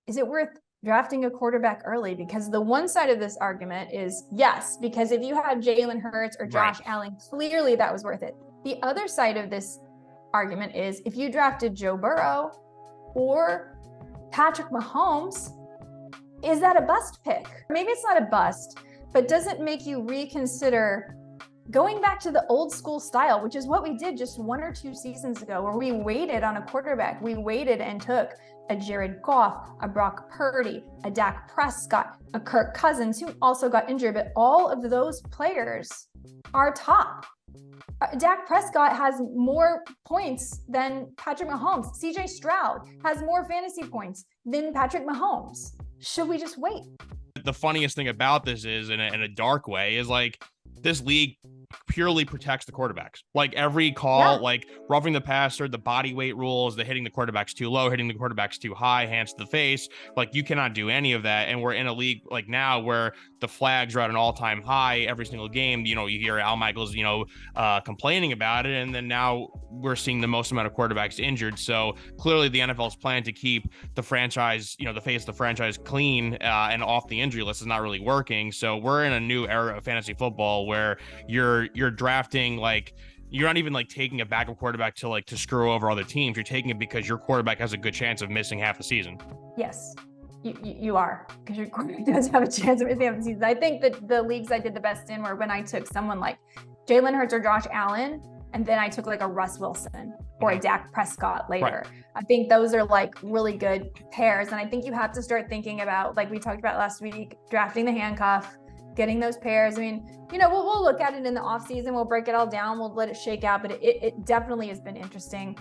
is it worth drafting a quarterback early? Because the one side of this argument is yes, because if you had Jalen Hurts or Josh Allen, clearly that was worth it. The other side of this argument is if you drafted Joe Burrow or Patrick Mahomes, is that a bust pick? Maybe it's not a bust, but does it make you reconsider going back to the old school style, which is what we did just 1 or 2 seasons ago, where we waited on a quarterback. We waited and took a Jared Goff, a Brock Purdy, a Dak Prescott, a Kirk Cousins, who also got injured, but all of those players are top. Dak Prescott has more points than Patrick Mahomes. CJ Stroud has more fantasy points than Patrick Mahomes. Should we just wait? The funniest thing about this is, in a dark way, is like this league purely protects the quarterbacks. Like every call, like roughing the passer, the body weight rules, the hitting the quarterbacks too low, hitting the quarterbacks too high, hands to the face. Like you cannot do any of that. And we're in a league like now where the flags are at an all-time high every single game. You know, you hear Al Michaels, complaining about it. And then now we're seeing the most amount of quarterbacks injured. So clearly the NFL's plan to keep the franchise, the face of the franchise clean and off the injury list is not really working. So we're in a new era of fantasy football where you're drafting, like, you're not even like taking a backup quarterback to screw over other teams. You're taking it because your quarterback has a good chance of missing half the season. Yes, you are, because your quarterback does have a chance of missing half the season. I think that the leagues I did the best in were when I took someone like Jalen Hurts or Josh Allen, and then I took like a Russ Wilson or a Dak Prescott later. Right. I think those are like really good pairs. And I think you have to start thinking about, like we talked about last week, drafting the handcuff, getting those pairs. I mean, we'll look at it in the off season. We'll break it all down. We'll let it shake out, but it definitely has been interesting.